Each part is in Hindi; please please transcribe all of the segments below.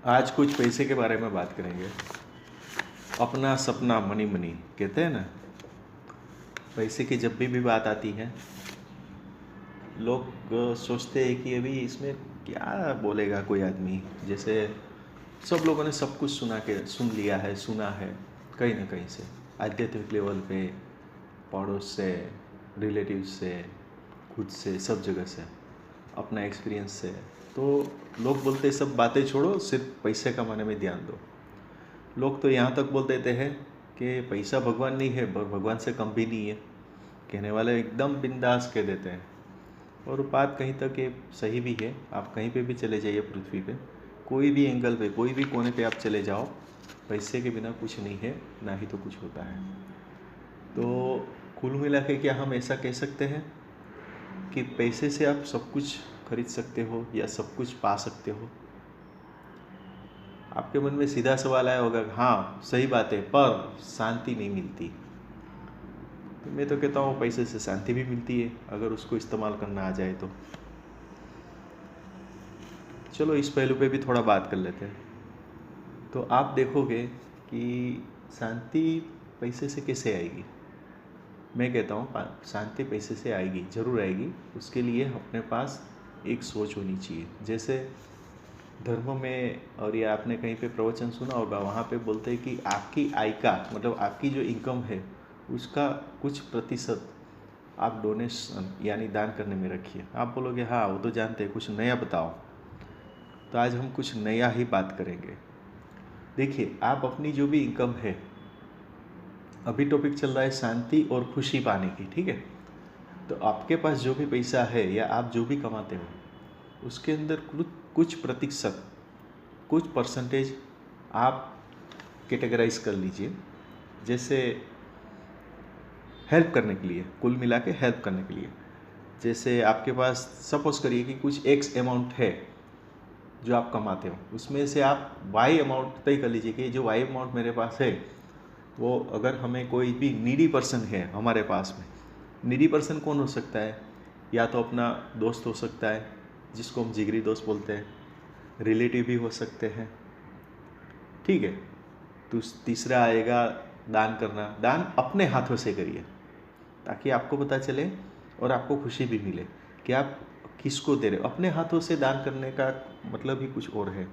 आज कुछ पैसे के बारे में बात करेंगे। अपना सपना मनी मनी कहते हैं ना। पैसे की जब भी बात आती है, लोग सोचते हैं कि अभी इसमें क्या बोलेगा कोई आदमी। जैसे सब लोगों ने सब कुछ सुन लिया है, सुना है कहीं ना कहीं से, आध्यात्मिक लेवल पे, पड़ोस से, रिलेटिव से, खुद से, सब जगह से, अपना एक्सपीरियंस से। तो लोग बोलते सब बातें छोड़ो, सिर्फ पैसे कमाने में ध्यान दो। लोग तो यहाँ तक बोल देते हैं कि पैसा भगवान नहीं है, भगवान से कम भी नहीं है। कहने वाले एकदम बिंदास कह देते हैं। और बात कहीं तक ये सही भी है। आप कहीं पे भी चले जाइए पृथ्वी पे, कोई भी एंगल पे, कोई भी कोने पे आप चले जाओ, पैसे के बिना कुछ नहीं है, ना ही तो कुछ होता है। तो कुल मिला के क्या हम ऐसा कह सकते हैं कि पैसे से आप सब कुछ खरीद सकते हो या सब कुछ पा सकते हो? आपके मन में सीधा सवाल आया होगा, हाँ सही बात है, पर शांति नहीं मिलती। तो मैं तो कहता हूँ पैसे से शांति भी मिलती है, अगर उसको इस्तेमाल करना आ जाए तो। चलो इस पहलू पे भी थोड़ा बात कर लेते हैं। तो आप देखोगे कि शांति पैसे से कैसे आएगी। मैं कहता हूँ शांति पैसे से आएगी, ज़रूर आएगी। उसके लिए अपने पास एक सोच होनी चाहिए। जैसे धर्म में, और ये आपने कहीं पे प्रवचन सुना होगा, वहाँ पे बोलते हैं कि आपकी आय का मतलब आपकी जो इनकम है उसका कुछ प्रतिशत आप डोनेशन यानी दान करने में रखिए। आप बोलोगे हाँ वो तो जानते हैं, कुछ नया बताओ। तो आज हम कुछ नया ही बात करेंगे। देखिए, आप अपनी जो भी इनकम है, अभी टॉपिक चल रहा है शांति और खुशी पाने की, ठीक है। तो आपके पास जो भी पैसा है या आप जो भी कमाते हो, उसके अंदर कुछ प्रतिशत, कुछ परसेंटेज आप कैटेगराइज कर लीजिए। जैसे हेल्प करने के लिए, कुल मिला के हेल्प करने के लिए। जैसे आपके पास सपोज करिए कि कुछ एक्स अमाउंट है जो आप कमाते हो, उसमें से आप वाई अमाउंट तय कर लीजिए कि जो वाई अमाउंट मेरे पास है वो, अगर हमें कोई भी नीडी पर्सन है हमारे पास में, नीडी पर्सन कौन हो सकता है? या तो अपना दोस्त हो सकता है जिसको हम जिगरी दोस्त बोलते हैं, रिलेटिव भी हो सकते हैं, ठीक है। तो तीसरा आएगा दान करना। दान अपने हाथों से करिए ताकि आपको पता चले और आपको खुशी भी मिले कि आप किसको दे रहे हो। अपने हाथों से दान करने का मतलब ही कुछ और है।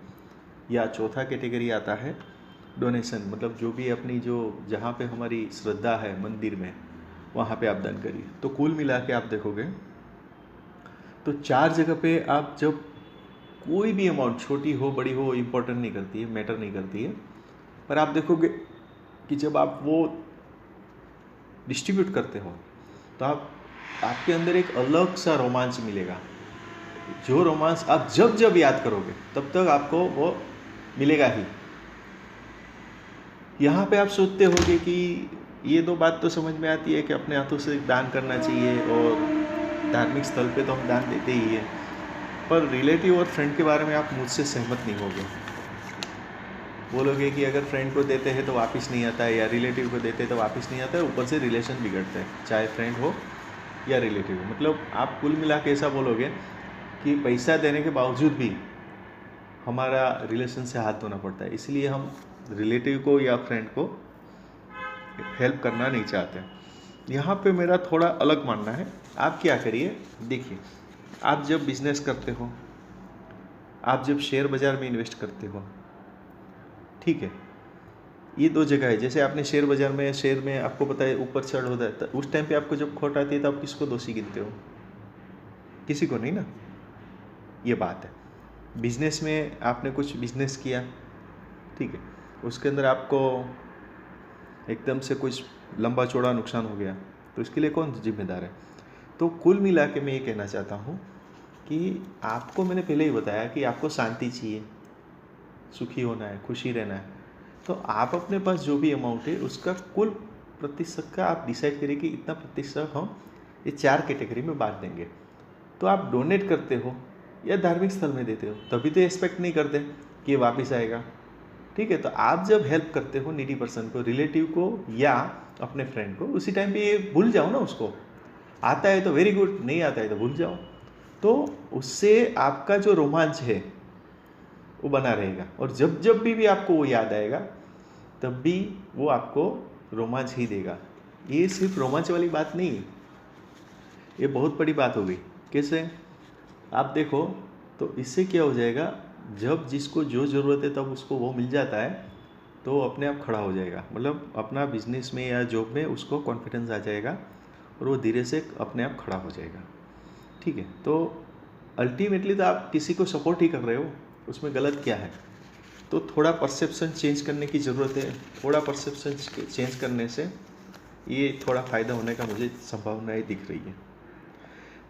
या चौथा कैटेगरी आता है डोनेशन, मतलब जो भी अपनी जो जहाँ पे हमारी श्रद्धा है मंदिर में, वहाँ पे आप दान करिए। तो कुल मिला के आप देखोगे तो 4 जगह पे आप जब कोई भी अमाउंट, छोटी हो बड़ी हो, इम्पोर्टेंट नहीं करती है, मैटर नहीं करती है, पर आप देखोगे कि जब आप वो डिस्ट्रीब्यूट करते हो तो आपके अंदर एक अलग सा रोमांच मिलेगा। जो रोमांच आप जब जब याद करोगे तब तक आपको वो मिलेगा ही। यहाँ पे आप सोचते होगे कि ये दो बात तो समझ में आती है कि अपने हाथों से दान करना चाहिए और धार्मिक स्थल पे तो हम दान देते ही हैं, पर रिलेटिव और फ्रेंड के बारे में आप मुझसे सहमत नहीं होगे। बोलोगे कि अगर फ्रेंड को देते हैं तो वापस नहीं आता है, या रिलेटिव को देते हैं तो वापस नहीं आता है, ऊपर से रिलेशन बिगड़ते हैं, चाहे फ्रेंड हो या रिलेटिव हो। मतलब आप कुल मिला के ऐसा बोलोगे कि पैसा देने के बावजूद भी हमारा रिलेशन से हाथ धोना पड़ता है, इसलिए हम रिलेटिव को या फ्रेंड को हेल्प करना नहीं चाहते। यहाँ पे मेरा थोड़ा अलग मानना है। आप क्या करिए, देखिए, आप जब बिजनेस करते हो, आप जब शेयर बाज़ार में इन्वेस्ट करते हो, ठीक है, ये दो जगह है। जैसे आपने शेयर बाज़ार में, शेयर में आपको पता है ऊपर चढ़ होता है, उस टाइम पे आपको जब खोट आती है तो आप किसको दोषी गिनते हो? किसी को नहीं ना। ये बात है। बिजनेस में आपने कुछ बिजनेस किया, ठीक है, उसके अंदर आपको एकदम से कुछ लंबा चौड़ा नुकसान हो गया, तो इसके लिए कौन जिम्मेदार है? तो कुल मिला के मैं ये कहना चाहता हूँ कि आपको मैंने पहले ही बताया कि आपको शांति चाहिए, सुखी होना है, खुशी रहना है। तो आप अपने पास जो भी अमाउंट है उसका कुल प्रतिशत का आप डिसाइड करिए कि इतना प्रतिशत हम ये 4 कैटेगरी में बांट देंगे। तो आप डोनेट करते हो या धार्मिक स्थल में देते हो, तभी तो एक्सपेक्ट नहीं करते कि ये वापस आएगा, ठीक है। तो आप जब हेल्प करते हो नीडी पर्सन को, रिलेटिव को या अपने फ्रेंड को, उसी टाइम पे ये भूल जाओ ना उसको। आता है तो वेरी गुड, नहीं आता है तो भूल जाओ। तो उससे आपका जो रोमांच है वो बना रहेगा। और जब जब भी आपको वो याद आएगा तब भी वो आपको रोमांच ही देगा। ये सिर्फ रोमांच वाली बात नहीं है, ये बहुत बड़ी बात हो गई। कैसे? आप देखो तो इससे क्या हो जाएगा, जब जिसको जो ज़रूरत है तब उसको वो मिल जाता है तो वो अपने आप खड़ा हो जाएगा। मतलब अपना बिजनेस में या जॉब में उसको कॉन्फिडेंस आ जाएगा और वो धीरे से अपने आप खड़ा हो जाएगा। ठीक है, तो अल्टीमेटली तो आप किसी को सपोर्ट ही कर रहे हो, उसमें गलत क्या है? तो थोड़ा परसेप्शन चेंज करने की ज़रूरत है। थोड़ा परसेप्शन चेंज करने से ये थोड़ा फ़ायदा होने का मुझे संभावनाएं दिख रही है।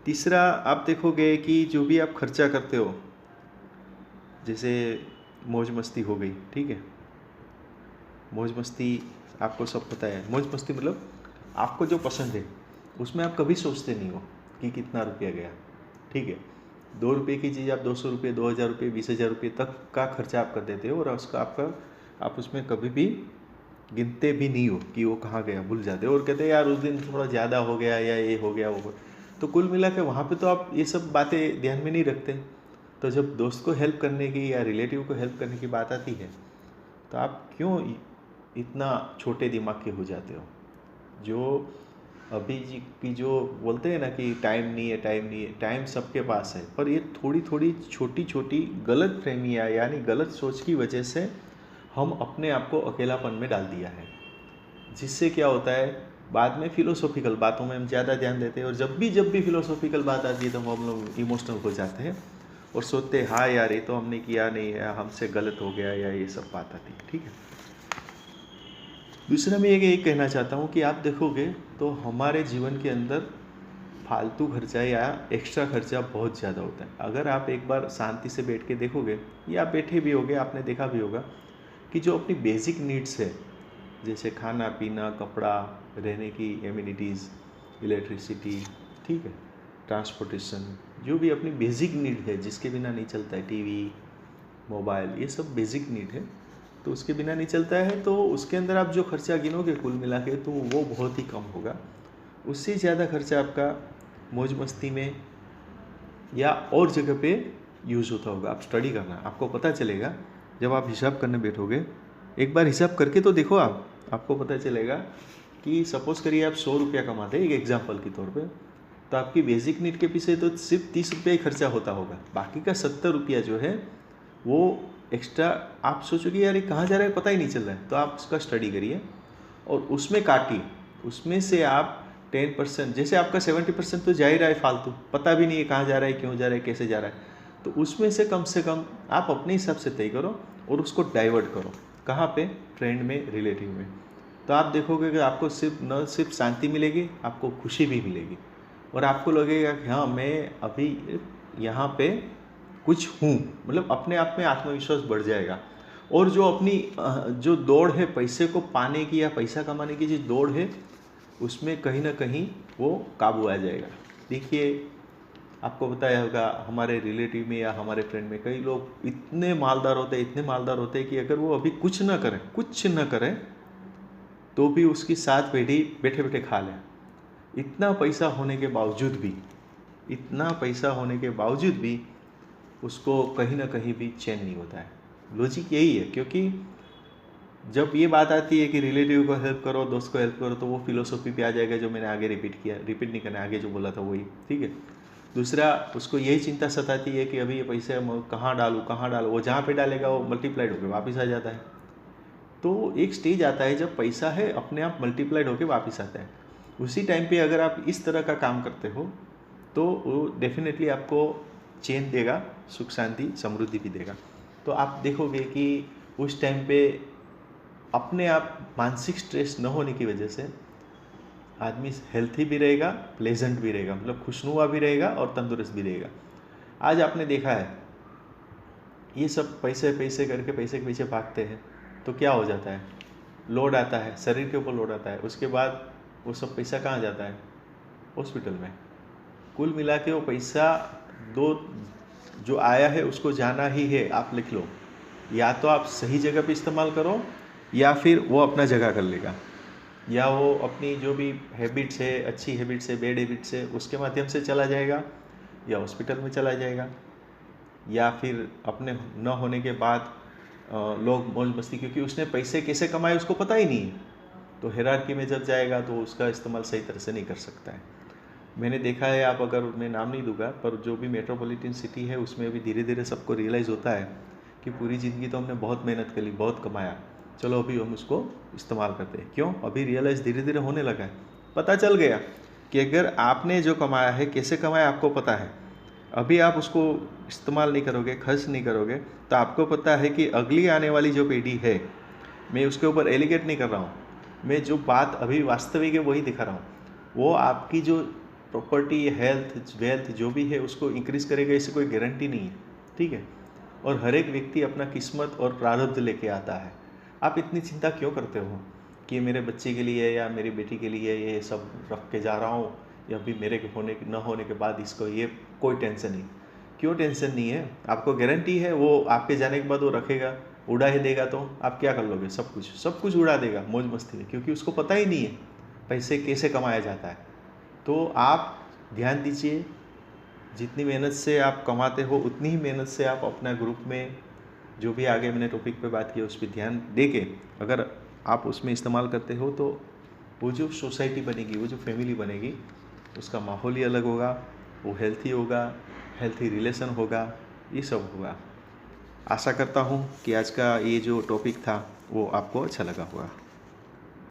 तीसरा, आप देखोगे कि जो भी आप खर्चा करते हो, जैसे मौज मस्ती हो गई, ठीक है, मौज मस्ती आपको सब पता है। मौज मस्ती मतलब आपको जो पसंद है उसमें आप कभी सोचते नहीं हो कि कितना रुपया गया। ठीक है, 2 रुपये की चीज़ आप 200 रुपये, 2000 रुपये, 20,000 रुपये तक का खर्चा आप कर देते हो और उसका आप उसमें कभी भी गिनते भी नहीं हो कि वो कहाँ गया, भूल जाते हो और कहते हैं यार उस दिन थोड़ा ज़्यादा हो गया या ये हो गया वो हो गया। तो कुल मिला के वहाँ पे तो आप ये सब बातें ध्यान में नहीं रखते। तो जब दोस्त को हेल्प करने की या रिलेटिव को हेल्प करने की बात आती है तो आप क्यों इतना छोटे दिमाग के हो जाते हो? जो अभी जी की जो बोलते हैं ना कि टाइम नहीं है, टाइम नहीं है, टाइम सबके पास है, पर ये थोड़ी थोड़ी छोटी छोटी गलत फहमियाँ यानी गलत सोच की वजह से हम अपने आप को अकेलापन में डाल दिया है। जिससे क्या होता है, बाद में फिलोसॉफिकल बातों में हम ज़्यादा ध्यान देते हैं और जब भी फिलोसॉफिकल बात आती है तो हम लोग इमोशनल हो जाते हैं और सोचते हैं हाँ यार ये तो हमने किया नहीं है, हमसे गलत हो गया, या ये सब बात आती है। ठीक है, दूसरा मैं ये कहना चाहता हूँ कि आप देखोगे तो हमारे जीवन के अंदर फालतू खर्चा या एक्स्ट्रा खर्चा बहुत ज़्यादा होता है। अगर आप एक बार शांति से बैठ के देखोगे या आप बैठे भी होगे, आपने देखा भी होगा कि जो अपनी बेसिक नीड्स है, जैसे खाना पीना, कपड़ा, रहने की एमिनिटीज़, इलेक्ट्रिसिटी, ठीक है, ट्रांसपोर्टेशन, जो भी अपनी बेसिक नीड है जिसके बिना नहीं चलता है, टीवी, मोबाइल, ये सब बेसिक नीड है, तो उसके बिना नहीं चलता है। तो उसके अंदर आप जो खर्चा गिनोगे कुल मिला के तो वो बहुत ही कम होगा। उससे ज़्यादा खर्चा आपका मौज मस्ती में या और जगह पे यूज़ होता होगा। आप स्टडी करना, आपको पता चलेगा जब आप हिसाब करने बैठोगे, एक बार हिसाब करके तो देखो आपको पता चलेगा कि सपोज़ करिए आप 100 रुपया कमाते हैं, एक एग्जाम्पल के तौर पे, तो आपकी बेसिक नीड के पीछे तो सिर्फ 30 रुपया ही खर्चा होता होगा। बाकी का 70 रुपया जो है वो एक्स्ट्रा आप सोचोगे यार ये कहाँ जा रहा है, पता ही नहीं चल रहा है, तो आप उसका स्टडी करिए और उसमें काटिए। उसमें से आप 10%, जैसे आपका 70% तो जा ही रहा है फालतू, पता भी नहीं है कहाँ जा रहा है, क्यों जा रहा है, कैसे जा रहा है, तो उसमें से कम आप अपने हिसाब से तय करो और उसको डाइवर्ट करो। कहाँ पे? फ्रेंड में, रिलेटिव में। तो आप देखोगे कि आपको न सिर्फ शांति मिलेगी, आपको खुशी भी मिलेगी और आपको लगेगा कि हाँ मैं अभी यहाँ पे कुछ हूँ, मतलब अपने आप में आत्मविश्वास बढ़ जाएगा। और जो अपनी जो दौड़ है पैसे को पाने की या पैसा कमाने की जो दौड़ है, उसमें कहीं ना कहीं वो काबू आ जाएगा। देखिए आपको बताया होगा हमारे रिलेटिव में या हमारे फ्रेंड में कई लोग इतने मालदार होते हैं कि अगर वो अभी कुछ ना करें तो भी उसकी 7 पीढ़ी बैठे बैठे खा लें। इतना पैसा होने के बावजूद भी उसको कहीं ना कहीं भी चैन नहीं होता है। लॉजिक यही है, क्योंकि जब ये बात आती है कि रिलेटिव को हेल्प करो, दोस्त को हेल्प करो, तो वो फिलोसॉफी पे आ जाएगा जो मैंने आगे रिपीट नहीं करना, आगे जो बोला था वही। ठीक है, दूसरा उसको यही चिंता सताती है कि अभी ये पैसे कहाँ डालूँ, वो जहाँ पे डालेगा वो मल्टीप्लाइड होकर वापस आ जाता है। तो एक स्टेज आता है जब पैसा है अपने आप मल्टीप्लाइड होकर वापस आता है। उसी टाइम पे अगर आप इस तरह का काम करते हो तो वो डेफिनेटली आपको चैन देगा, सुख शांति समृद्धि भी देगा। तो आप देखोगे कि उस टाइम पे अपने आप मानसिक स्ट्रेस न होने की वजह से आदमी हेल्थी भी रहेगा, प्लेजेंट भी रहेगा, मतलब खुशनुमा भी रहेगा और तंदुरुस्त भी रहेगा। आज आपने देखा है ये सब पैसे करके पैसे के पीछे भागते हैं तो क्या हो जाता है, लोड आता है शरीर के ऊपर, लोड आता है, उसके बाद वो सब पैसा कहाँ जाता है? हॉस्पिटल में। कुल मिला के वो पैसा जो आया है उसको जाना ही है। आप लिख लो, या तो आप सही जगह पे इस्तेमाल करो या फिर वो अपना जगह कर लेगा, या वो अपनी जो भी हैबिट्स है, अच्छी हैबिट्स है, बैड हैबिट्स है, उसके माध्यम से चला जाएगा या हॉस्पिटल में चला जाएगा। या फिर अपने न होने के बाद लोग मौज मस्ती, क्योंकि उसने पैसे कैसे कमाए उसको पता ही नहीं है, तो हायरार्की में जब जाएगा तो उसका इस्तेमाल सही तरह से नहीं कर सकता है। मैंने देखा है, आप अगर, मैं नाम नहीं दूंगा, पर जो भी मेट्रोपॉलिटन सिटी है उसमें अभी धीरे धीरे सबको रियलाइज़ होता है कि पूरी ज़िंदगी तो हमने बहुत मेहनत कर ली, बहुत कमाया, चलो अभी हम उसको इस्तेमाल करते हैं। क्यों? अभी रियलाइज़ धीरे धीरे होने लगा है, पता चल गया कि अगर आपने जो कमाया है, कैसे कमाया आपको पता है, अभी आप उसको इस्तेमाल नहीं करोगे, खर्च नहीं करोगे, तो आपको पता है कि अगली आने वाली जो पीढ़ी है, मैं उसके ऊपर एलिगेट नहीं कर रहा हूँ, मैं जो बात अभी वास्तविक है वही दिखा रहा हूँ, वो आपकी जो प्रॉपर्टी, हेल्थ, वेल्थ जो भी है उसको इंक्रीज़ करेगा, इससे कोई गारंटी नहीं है, ठीक है। और हर एक व्यक्ति अपना किस्मत और प्रारब्ध लेके आता है। आप इतनी चिंता क्यों करते हो कि मेरे बच्चे के लिए या मेरी बेटी के लिए ये सब रख के जा रहा हूँ, या अभी मेरे न होने के बाद इसको ये कोई टेंशन नहीं। क्यों टेंशन नहीं है? आपको गारंटी है वो आपके जाने के बाद वो रखेगा, उड़ा ही देगा, तो आप क्या कर लोगे? सब कुछ उड़ा देगा मौज मस्ती में, क्योंकि उसको पता ही नहीं है पैसे कैसे कमाया जाता है। तो आप ध्यान दीजिए, जितनी मेहनत से आप कमाते हो उतनी ही मेहनत से आप अपना ग्रुप में जो भी आगे मैंने टॉपिक पे बात की उस पर ध्यान दे के अगर आप उसमें इस्तेमाल करते हो, तो वो जो सोसाइटी बनेगी, वो जो फैमिली बनेगी, उसका माहौल ही अलग होगा, वो हेल्थी होगा, हेल्थी रिलेशन होगा, ये सब होगा। आशा करता हूँ कि आज का ये जो टॉपिक था वो आपको अच्छा लगा होगा।